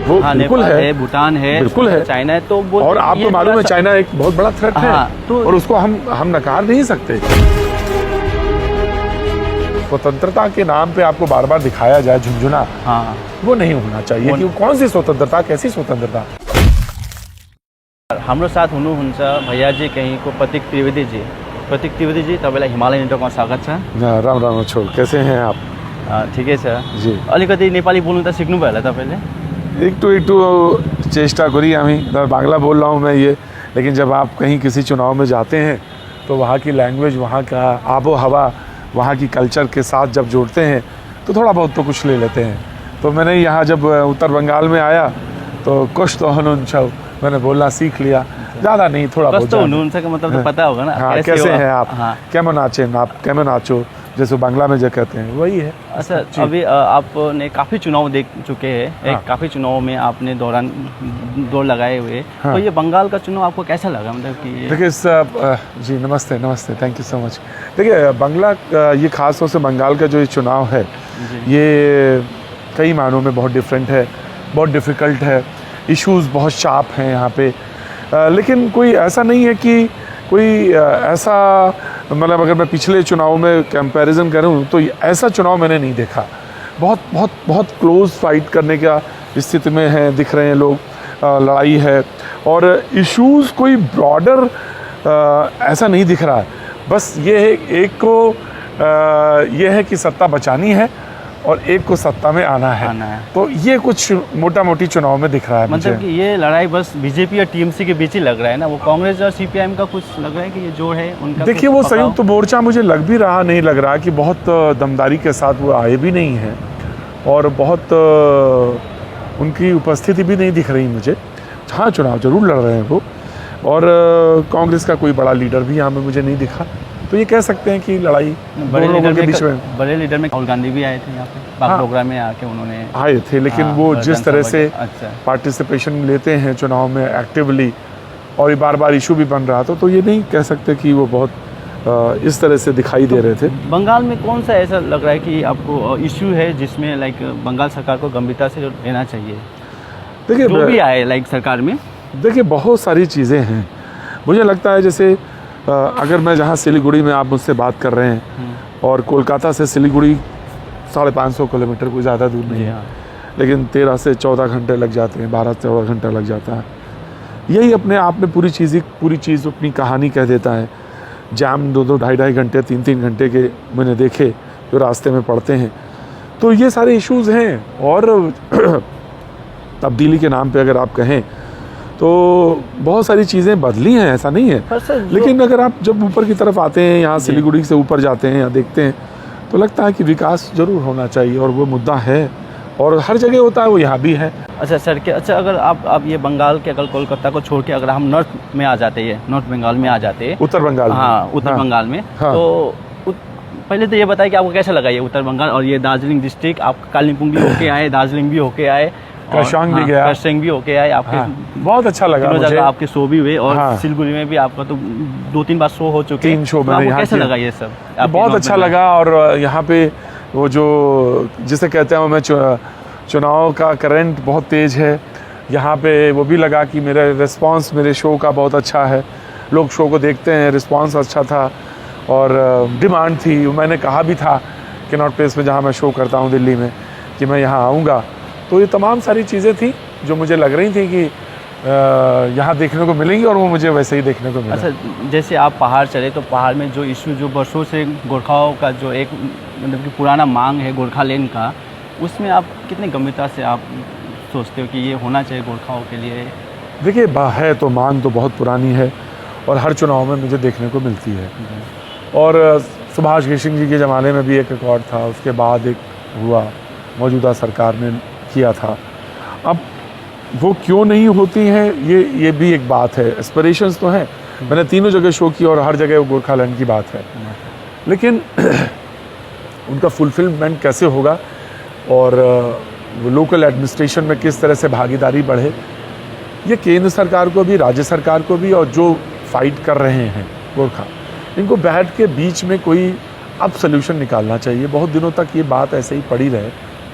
वो हाँ, बिल्कुल नेपाल है, भूटान है, बिल्कुल है, चाइना है, तो वो और आपको मालूम है चाइना एक बहुत बड़ा थ्रेट है, तो और उसको हम नकार नहीं सकते। स्वतंत्रता के नाम पे आपको बार बार दिखाया जाए झुंझुना, हाँ, वो नहीं होना चाहिए कि कौन सी स्वतंत्रता, कैसी स्वतंत्रता। हाम्रो साथ हुनुहुन्छ भैयाजी कहीँको प्रतीक त्रिवेदी जी। प्रतीक त्रिवेदी जी, तपाईँलाई हिमालय नेटवर्कमा स्वागत छ। राम राम छोड़, कैसे हैं आप? ठिकै छ जी। अलिकति नेपाली बोल्नु त सिक्नुभयो होला तपाईँले? एक चेष्टा करी हमी, बांग्ला बोल रहा हूँ मैं ये, लेकिन जब आप कहीं किसी चुनाव में जाते हैं तो वहाँ की लैंग्वेज, वहाँ का आबो हवा, वहाँ की कल्चर के साथ जब जोड़ते हैं तो थोड़ा बहुत तो कुछ ले लेते हैं। तो मैंने यहाँ जब उत्तर बंगाल में आया तो कुछ तो हनुन मैंने बोलना सीख लिया, ज़्यादा नहीं, थोड़ा बहुत। कस्तो हुनुहुन्छ का मतलब तो पता होगा ना। हाँ, कैसे हैं आप? हाँ। कैमन नाचे आप, कैमन नाचो, जैसे बांग्ला में जो कहते हैं वही है। अच्छा, अभी आपने काफ़ी चुनाव देख चुके हैं। हाँ। काफ़ी चुनाव में आपने दौड़ लगाए हुए। हाँ। तो ये बंगाल का चुनाव आपको कैसा लगा? मतलब कि देखिए जी, नमस्ते, थैंक यू सो मच। देखिए बंगला ये ख़ास तौर से बंगाल का जो ये चुनाव है, ये कई मायनों में बहुत डिफरेंट है, बहुत डिफ़िकल्ट है, इश्यूज़ बहुत शार्प हैं यहाँ पे। लेकिन कोई ऐसा नहीं है कि कोई ऐसा, मतलब अगर मैं पिछले चुनाव में कंपैरिजन करूँ तो ऐसा चुनाव मैंने नहीं देखा। बहुत बहुत बहुत क्लोज फाइट करने का स्थिति में हैं, दिख रहे हैं लोग, लड़ाई है, और इश्यूज़ कोई ब्रॉडर ऐसा नहीं दिख रहा है। बस ये है, एक को ये है कि सत्ता बचानी है और एक को सत्ता में आना है। तो ये कुछ मोटा मोटी चुनाव में दिख रहा है मुझे। मतलब कि ये लड़ाई बस बीजेपी और टीएमसी के बीच ही लग रहा है ना, वो कांग्रेस और सीपीआईएम का कुछ लग रहा है कि ये जो है उनका। देखिए वो संयुक्त मोर्चा मुझे लग भी रहा नहीं, लग रहा कि बहुत दमदारी के साथ वो आए भी नहीं हैं, और बहुत उनकी उपस्थिति भी नहीं दिख रही मुझे। हाँ, चुनाव जरूर लड़ रहे हैं वो, और कांग्रेस का कोई बड़ा लीडर भी यहाँ में मुझे नहीं दिखा। तो ये कह सकते हैं कि लड़ाई बड़े लीडर के बीच में। बड़े लीडर में राहुल गांधी भी आए थे यहाँ पे, हाँ, प्रोग्राम में आके उन्होंने आए थे, लेकिन हाँ, वो जिस तरह से अच्छा पार्टिसिपेशन लेते हैं चुनाव में एक्टिवली, और ये बार बार इशू भी बन रहा था, तो ये नहीं कह सकते कि वो बहुत इस तरह से दिखाई दे रहे थे। बंगाल में कौन सा ऐसा लग रहा है कि आपको इशू है जिसमें लाइक बंगाल सरकार को गंभीरता से लेना चाहिए? देखिए जो भी आए लाइक सरकार में, देखिए बहुत सारी चीज़ें हैं। मुझे लगता है जैसे अगर मैं जहाँ सिलीगुड़ी में आप मुझसे बात कर रहे हैं, और कोलकाता से सिलीगुड़ी 550 किलोमीटर, कोई ज़्यादा दूर नहीं है, लेकिन 13 से 14 घंटे लग जाते हैं, 12 से 14 घंटा लग जाता है। यही अपने आप में पूरी चीज़ अपनी कहानी कह देता है। जाम 2-2, 2.5 घंटे, 3-3 घंटे के मैंने देखे जो रास्ते में पड़ते हैं। तो ये सारे इश्यूज़ हैं, और तब्दीली के नाम पे अगर आप कहें तो बहुत सारी चीज़ें बदली हैं, ऐसा नहीं है। लेकिन अगर आप जब ऊपर की तरफ आते हैं, यहाँ सिलीगुड़ी से ऊपर जाते हैं, यहाँ देखते हैं, तो लगता है कि विकास जरूर होना चाहिए, और वो मुद्दा है, और हर जगह होता है, वो यहाँ भी है। अच्छा सर, अच्छा अगर आप ये बंगाल के, अगर कोलकाता को छोड़ के अगर हम नॉर्थ में आ जाते हैं, नॉर्थ बंगाल में आ जाते हैं, उत्तर बंगाल, हाँ उत्तर बंगाल में, तो पहले तो ये बताइए कि आपको कैसा लगा ये उत्तर बंगाल, और ये दार्जिलिंग डिस्ट्रिक्ट, आप कालिम्पोंग भी होके आए, दार्जिलिंग भी होके आए, खरसांग भी गया, खरसांग भी होके आए आपके। बहुत अच्छा लगा मुझे, आपके शो भी हुए, और सिलीगुड़ी में भी आपका तो 2-3 बार शो हो चुके हैं। 3 शो में आपको कैसा लगा ये सब? बहुत अच्छा लगा, और यहाँ पे वो जो जिसे कहते हैं, मैं चुनाव का करंट बहुत तेज़ है यहाँ पे, वो भी लगा कि मेरा रिस्पांस मेरे शो का बहुत अच्छा है, लोग शो को देखते हैं, रिस्पांस अच्छा था, और डिमांड थी। मैंने कहा भी था कि नॉर्थ प्लेस में जहाँ मैं शो करता हूँ दिल्ली में, कि मैं यहाँ आऊँगा। तो ये तमाम सारी चीज़ें थी जो मुझे लग रही थी कि यहाँ देखने को मिलेंगी, और वो मुझे वैसे ही देखने को मिला। अच्छा, जैसे आप पहाड़ चले तो पहाड़ में जो इशू, जो वर्षों से गोरखाओं का जो एक मतलब कि पुराना मांग है गोरखालैंड का, उसमें आप कितनी गंभीरता से आप सोचते हो कि ये होना चाहिए गोरखाओं के लिए? देखिए है तो मांग तो बहुत पुरानी है, और हर चुनाव में मुझे देखने को मिलती है। और सुभाष घिसिंग जी के ज़माने में भी एक रिकॉर्ड था, उसके बाद एक हुआ, मौजूदा सरकार ने किया था। अब वो क्यों नहीं होती हैं, ये भी एक बात है। एस्पिरेशंस तो हैं, मैंने तीनों जगह शो किया, और हर जगह वो गोरखालैंड की बात है, लेकिन उनका फुलफिलमेंट कैसे होगा, और वो लोकल एडमिनिस्ट्रेशन में किस तरह से भागीदारी बढ़े, ये केंद्र सरकार को भी, राज्य सरकार को भी, और जो फाइट कर रहे हैं गोरखा, इनको बैठ के बीच में कोई अब सोल्यूशन निकालना चाहिए। बहुत दिनों तक ये बात ऐसे ही पड़ी रहे,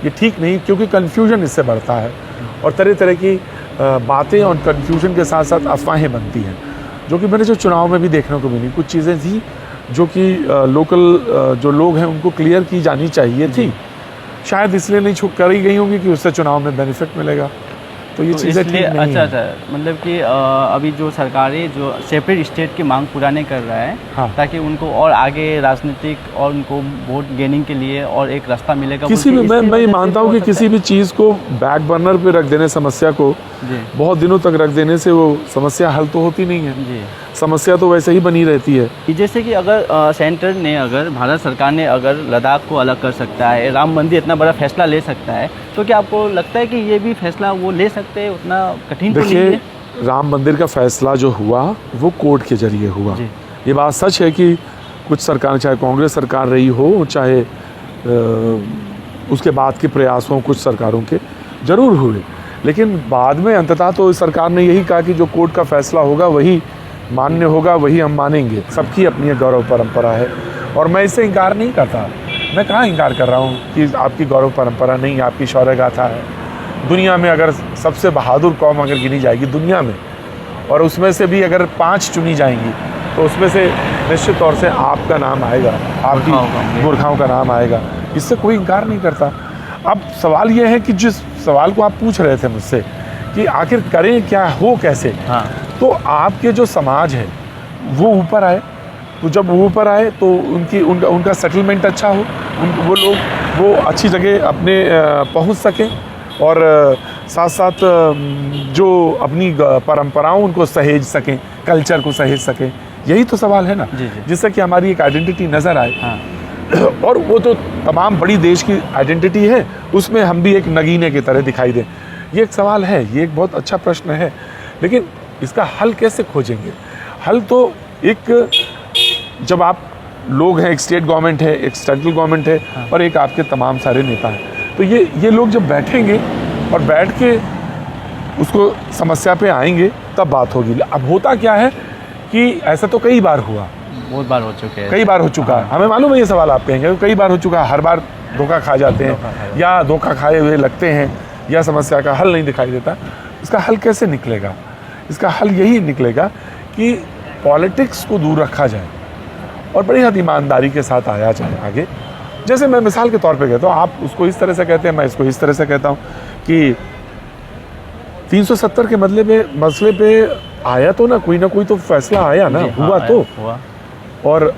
ये ठीक नहीं, क्योंकि कन्फ्यूजन इससे बढ़ता है, और तरह तरह की बातें और कन्फ्यूजन के साथ साथ अफवाहें बनती हैं, जो कि मैंने जो चुनाव में भी देखने को मिली। कुछ चीज़ें थी जो कि लोकल जो लोग हैं उनको क्लियर की जानी चाहिए थी, शायद इसलिए नहीं छुप करी गई होंगी कि उससे चुनाव में बेनिफिट मिलेगा। तो ये चीज़ें ठीक नहीं अच्छा हैं। अच्छा, मतलब कि अभी जो सरकारें जो सेपरेट स्टेट की मांग पूरा नहीं कर रहा है, हाँ। ताकि उनको और आगे राजनीतिक और उनको वोट गेनिंग के लिए और एक रास्ता मिलेगा। किसी भी मैं ये मानता हूँ कि किसी भी चीज़ को बैक बर्नर पे रख देने, समस्या को जी बहुत दिनों तक रख देने से वो समस्या हल तो होती नहीं है, जी। समस्या तो वैसे ही बनी रहती है। जैसे कि अगर सेंटर ने, अगर भारत सरकार ने अगर लद्दाख को अलग कर सकता है, राम मंदिर इतना बड़ा फैसला ले सकता है, तो क्या आपको लगता है कि ये भी फैसला वो ले सकते हैं? उतना कठिन तो नहीं देखिए, है। राम मंदिर का फैसला जो हुआ वो कोर्ट के जरिए हुआ। जी। ये बात सच है कि कुछ सरकार, चाहे कांग्रेस सरकार रही हो, चाहे उसके बाद के प्रयास हों कुछ सरकारों के, ज़रूर हुए, लेकिन बाद में अंततः तो इस सरकार ने यही कहा कि जो कोर्ट का फैसला होगा वही मान्य होगा, वही हम मानेंगे। सबकी अपनी एक गौरव परंपरा है और मैं इससे इनकार नहीं करता। मैं कहाँ इनकार कर रहा हूँ कि आपकी गौरव परंपरा नहीं, आपकी शौर्य गाथा है। दुनिया में अगर सबसे बहादुर कौम अगर गिनी जाएगी दुनिया में, और उसमें से भी अगर 5 चुनी जाएंगी, तो उसमें से निश्चित तौर से आपका नाम आएगा, आपकी गोरखाओं का नाम आएगा। इससे कोई इनकार नहीं करता। अब सवाल ये है कि जिस सवाल को आप पूछ रहे थे मुझसे कि आखिर करें क्या, हो कैसे, हाँ। तो आपके जो समाज है वो ऊपर आए, तो जब वो ऊपर आए तो उनका सेटलमेंट अच्छा हो, वो लोग वो अच्छी जगह अपने पहुंच सकें, और साथ साथ जो अपनी परंपराओं उनको सहेज सकें, कल्चर को सहेज सकें। यही तो सवाल है ना, जिससे कि हमारी एक आइडेंटिटी नज़र आए। हाँ। और वो तो तमाम बड़ी देश की आइडेंटिटी है, उसमें हम भी एक नगीने की तरह दिखाई दें। ये एक सवाल है, ये एक बहुत अच्छा प्रश्न है, लेकिन इसका हल कैसे खोजेंगे? हल तो एक, जब आप लोग हैं, एक स्टेट गवर्नमेंट है, एक सेंट्रल गवर्नमेंट है, हाँ। और एक आपके तमाम सारे नेता हैं, तो ये लोग जब बैठेंगे और बैठ के उसको समस्या पे आएंगे तब बात होगी। अब होता क्या है कि ऐसा तो कई बार हुआ, बहुत बार हो चुके हैं, कई बार हो चुका है। हमें मालूम है ये सवाल आप कहेंगे, कई बार हो चुका है, हर बार धोखा खा जाते हैं या धोखा खाए हुए लगते हैं, या समस्या का हल नहीं दिखाई देता। इसका हल कैसे निकलेगा? इसका हल यही निकलेगा कि पॉलिटिक्स को दूर रखा जाए और बड़ी हद ईमानदारी के साथ आया जाए आगे। जैसे मैं मिसाल के तौर पे कहता हूँ, आप उसको इस तरह से कहते हैं, मैं इसको इस तरह से कहता हूँ कि 370 के मसले पे आया तो ना कोई तो फैसला आया ना, हुआ तो हुआ। और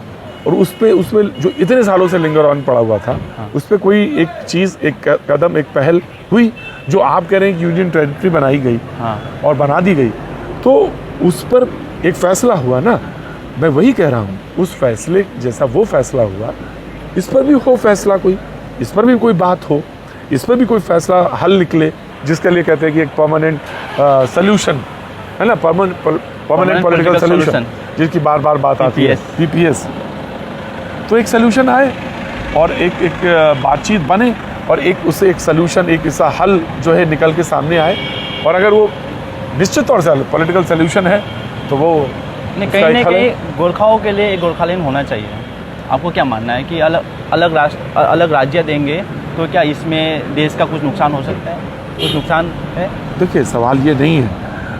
उसमें जो इतने सालों से लिंगर ऑन पड़ा हुआ था, हाँ। उस पर कोई एक चीज़, एक कदम, एक पहल हुई, जो आप कह रहे हैं कि यूनियन टेरिटरी बनाई गई, हाँ। और बना दी गई, तो उस पर एक फैसला हुआ ना। मैं वही कह रहा हूँ, उस फैसले जैसा वो फैसला हुआ, इस पर भी हो फैसला, कोई इस पर भी कोई बात हो, इस पर भी कोई फैसला, हल निकले, जिसके लिए कहते हैं कि एक परमानेंट सोल्यूशन है ना, परमानेंट पॉलिटिकल सोल्यूशन, जिसकी बार बार बात आती है, PPS। तो एक सोल्यूशन आए और एक बातचीत बने, और उससे एक सोल्यूशन, एक ऐसा हल जो है निकल के सामने आए। और अगर वो निश्चित तौर से पॉलिटिकल सोल्यूशन है तो वो कहीं ना कहीं गोरखाओं के लिए एक गोरखालैंड होना चाहिए। आपको क्या मानना है कि अलग राज्य देंगे तो क्या इसमें देश का कुछ नुकसान हो सकता है? कुछ नुकसान है? देखिए, सवाल ये नहीं है।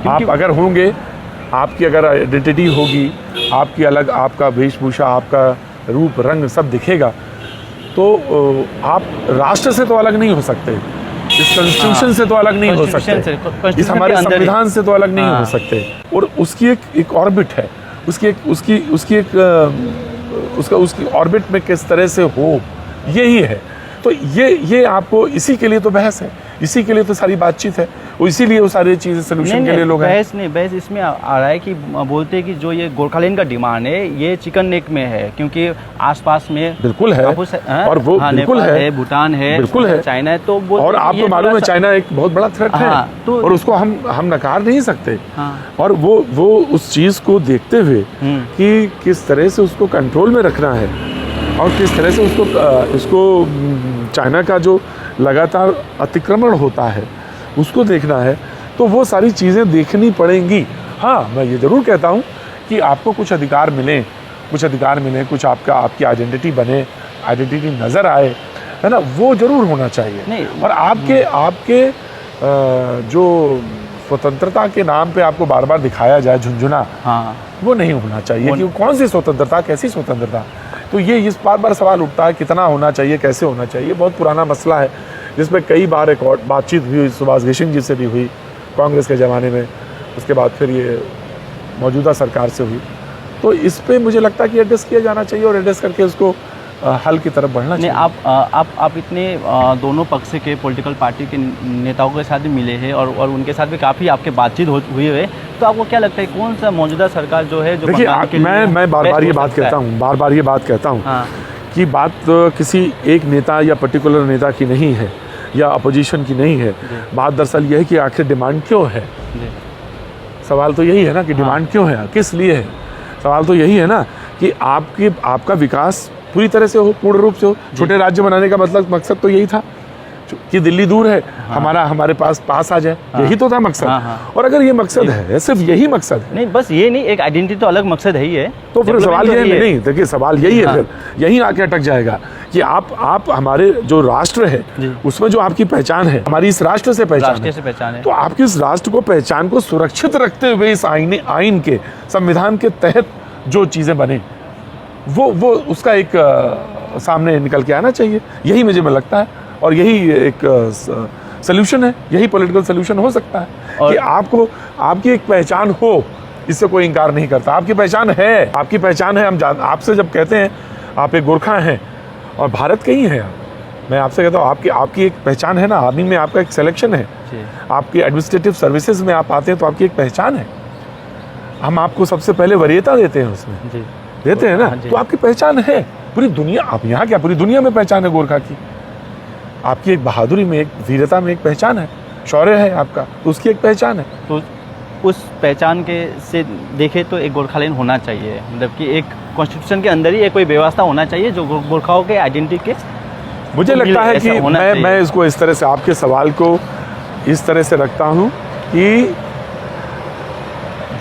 आप अगर होंगे, आपकी अगर आइडेंटिटी होगी, आपकी अलग, आपका वेशभूषा, आपका रूप रंग सब दिखेगा, तो आप राष्ट्र से तो अलग नहीं हो सकते, इस कॉन्स्टिट्यूशन से तो अलग नहीं हो सकते, इस हमारे संविधान से तो अलग नहीं हो सकते। और उसकी एक ऑर्बिट है, उसकी ऑर्बिट में किस तरह से हो, यही है। तो ये आपको, इसी के लिए तो बहस है, इसी के लिए तो सारी बातचीत है, और इसीलिए वो सारी चीज़ें सोल्यूशन के लिए लोग हैं। बहस इसमें आ रहा है कि बोलते हैं कि जो ये गोरखालैंड का डिमांड है, ये चिकन नेक में है, क्योंकि आसपास में बिल्कुल है, और वो बिल्कुल है, भूटान है, बिल्कुल है, चाइना है, तो और आपको मालूम है चाइना एक बहुत बड़ा थ्रेट है, और उसको हम नकार नहीं सकते। और वो उस चीज़ को देखते हुए कि किस तरह से उसको कंट्रोल में रखना है, और किस तरह से उसको चाइना का जो लगातार अतिक्रमण होता है उसको देखना है, तो वो सारी चीज़ें देखनी पड़ेंगी। हाँ, मैं ये ज़रूर कहता हूँ कि आपको कुछ अधिकार मिलें, कुछ आपकी आइडेंटिटी बने, आइडेंटिटी नज़र आए, है ना, वो ज़रूर होना चाहिए। और आपके जो स्वतंत्रता के नाम पे आपको बार बार दिखाया जाए झुंझुना, हाँ वो नहीं होना चाहिए कि कौन सी स्वतंत्रता, कैसी स्वतंत्रता। तो ये इस बार बार सवाल उठता है कितना होना चाहिए, कैसे होना चाहिए। बहुत पुराना मसला है जिसमें कई बार एक और बातचीत हुई सुभाष घिशिंग जी से भी हुई कांग्रेस के ज़माने में, उसके बाद फिर ये मौजूदा सरकार से हुई। तो इस पे मुझे लगता है कि एड्रेस किया जाना चाहिए और एड्रेस करके उसको हल की तरफ बढ़ना चाहिए। आप इतने दोनों पक्ष के पॉलिटिकल पार्टी के नेताओं के साथ भी मिले हैं और उनके साथ भी काफ़ी आपके बातचीत हुई है, तो आपको क्या लगता है कौन सा मौजूदा सरकार जो है जो देखिए मैं बार बार ये बात कहता हूँ हाँ। कि बात किसी एक नेता या पर्टिकुलर नेता की नहीं है या अपोजिशन की नहीं है। बात दरअसल यह है कि आखिर डिमांड क्यों है। सवाल तो यही है ना कि डिमांड क्यों है, किस लिए है। सवाल तो यही है ना कि आपका विकास पूरी तरह से हो, पूर्ण रूप से हो। छोटे राज्य बनाने का मकसद तो यही था कि दिल्ली दूर है, हमारे पास आ जाए, यही तो था मकसद। और अगर ये मकसद है, सिर्फ यही मकसद है, नहीं बस ये नहीं, एक आइडेंटिटी तो अलग मकसद है ही है, तो फिर सवाल ये नहीं, देखिए सवाल यही है, फिर यही आके अटक जाएगा कि आप हमारे जो राष्ट्र है उसमें जो आपकी पहचान है, हमारी इस राष्ट्र से पहचान है, तो आपकी इस राष्ट्र को पहचान को सुरक्षित रखते हुए इस आइन के संविधान के तहत जो चीजें बने वो उसका एक सामने निकल के आना चाहिए। यही मुझे लगता है और यही एक सल्यूशन है, यही पॉलिटिकल सल्यूशन हो सकता है कि आपकी एक पहचान हो। इससे कोई इनकार नहीं करता, आपकी पहचान है। हम आपसे जब कहते हैं आप एक गोरखा हैं और भारत के ही हैं, मैं आपसे कहता हूँ आपकी एक पहचान है ना, आर्मी में आपका एक सिलेक्शन है, आपकी एडमिनिस्ट्रेटिव सर्विसेज में आप आते हैं तो आपकी एक पहचान है। हम आपको सबसे पहले वरीयता देते हैं, उसमें देते हैं ना, तो आपकी पहचान है। पूरी दुनिया, आप यहाँ क्या, पूरी दुनिया में पहचान है गोरखा की। आपकी एक बहादुरी में, एक वीरता में एक पहचान है, शौर्य है आपका, तो उसकी एक पहचान है। तो उस पहचान के से देखे तो एक गोरखालैंड होना चाहिए, मतलब कि एक कॉन्स्टिट्यूशन के अंदर ही एक कोई व्यवस्था होना चाहिए जो गोरखाओं के आइडेंटिटी के। मुझे लगता है कि मैं इसको इस तरह से, आपके सवाल को इस तरह से रखता हूँ कि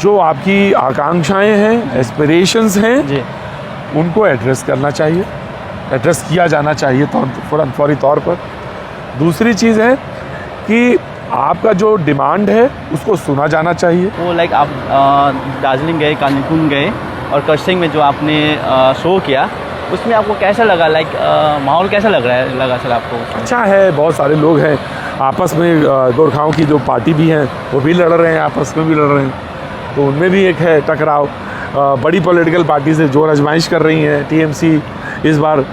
जो आपकी आकांक्षाएं हैं, एस्पिरेशंस हैं, उनको एड्रेस करना चाहिए, एड्रेस किया जाना चाहिए फौरी तौर पर। दूसरी चीज़ है कि आपका जो डिमांड है उसको सुना जाना चाहिए। वो लाइक आप दार्जिलिंग गए, कालीकुंड गए और कर्सिंग में जो आपने शो किया, उसमें आपको कैसा लगा, लाइक माहौल कैसा लगा सर आपको? अच्छा है, बहुत सारे लोग हैं आपस में, गोरखाओं की जो पार्टी भी हैं वो भी लड़ रहे हैं, आपस में भी लड़ रहे हैं, तो उनमें भी एक है टकराव। बड़ी पॉलिटिकल पार्टी से जोर आजमाइश कर रही हैं। टीएमसी इस बार,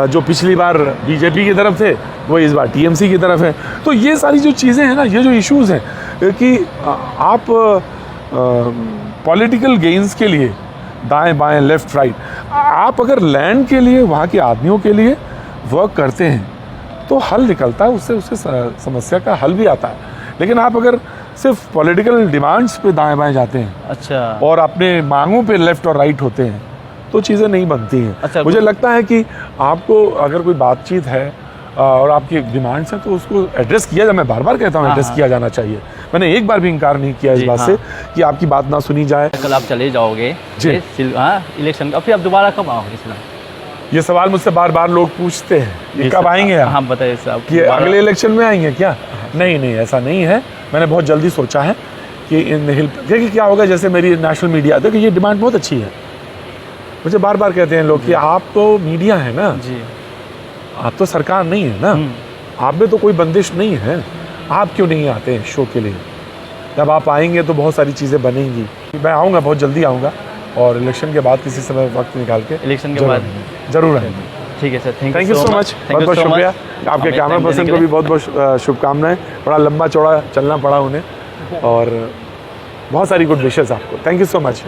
जो पिछली बार बीजेपी की तरफ थे वो इस बार टीएमसी की तरफ है। तो ये सारी जो चीज़ें हैं ना, ये जो इश्यूज़ हैं कि आप पॉलिटिकल गेन्स के लिए दाएं बाएं, लेफ़्ट राइट, आप अगर लैंड के लिए, वहाँ के आदमियों के लिए वर्क करते हैं तो हल निकलता है, उससे समस्या का हल भी आता है। लेकिन आप अगर सिर्फ पॉलिटिकल डिमांड्स पे दाएं बाएं जाते हैं, अच्छा, और अपने मांगों पे लेफ्ट और राइट होते हैं, तो चीज़ें नहीं बनती हैं। अच्छा, मुझे लगता है कि आपको अगर कोई बातचीत है और आपकी डिमांड्स हैं तो उसको एड्रेस किया जाए। मैं बार बार कहता हूँ एड्रेस किया जाना चाहिए। मैंने एक बार भी इनकार नहीं किया इस बात से कि आपकी बात ना सुनी जाए। कल आप चले जाओगे इलेक्शन का, फिर आप दोबारा कब आओगे? ये सवाल मुझसे बार बार लोग पूछते हैं, कब आएंगे आप? हाँ बताइए साहब, कि अगले इलेक्शन में आएंगे क्या? नहीं, ऐसा नहीं है। मैंने बहुत जल्दी सोचा है कि इन हिल, देखिए क्या होगा, जैसे मेरी नेशनल मीडिया, देखिए ये डिमांड बहुत अच्छी है। मुझे बार बार कहते हैं लोग कि आप तो मीडिया है ना जी, आप तो सरकार नहीं है ना, आप में तो कोई बंदिश नहीं है, आप क्यों नहीं आते हैं शो के लिए? जब आप आएंगे तो बहुत सारी चीज़ें बनेंगी। मैं आऊँगा, बहुत जल्दी आऊँगा, और इलेक्शन के बाद किसी समय वक्त निकाल के, इलेक्शन के बाद जरूर आएंगे। ठीक है sir, thank you so much. बहुत बहुत शुक्रिया। आपके कैमरा पर्सन को भी बहुत बहुत शुभकामनाएं। बड़ा लंबा चौड़ा चलना पड़ा उन्हें, और बहुत सारी गुड विशेस आपको। Thank you so much.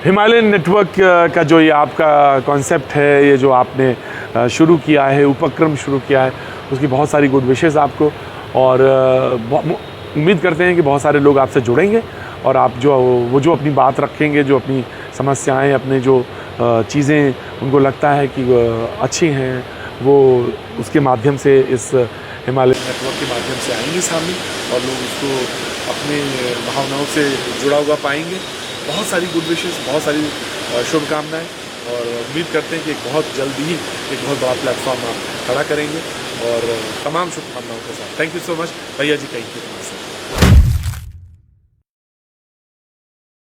Himalayan network का जो ये आपका कॉन्सेप्ट है, ये जो आपने शुरू किया है, उपक्रम शुरू किया है, उसकी बहुत सारी गुड विशेस आपको, और उम्मीद करते हैं कि बहुत सारे लोग आपसे जुड़ेंगे और आप जो अपनी बात रखेंगे, जो अपनी समस्याएं, अपने जो चीज़ें उनको लगता है कि अच्छी हैं, वो उसके माध्यम से, इस हिमालयन नेटवर्क के माध्यम से आएंगे सामने, और लोग उसको अपने भावनाओं से जुड़ा हुआ पाएंगे। बहुत सारी गुड विशेस, बहुत सारी शुभकामनाएं, और उम्मीद करते हैं कि बहुत जल्दी ही एक बहुत बड़ा प्लेटफॉर्म आप खड़ा करेंगे। और तमाम शुभकामनाओं के साथ। थैंक यू सो मच भैया जी, थैंक यू।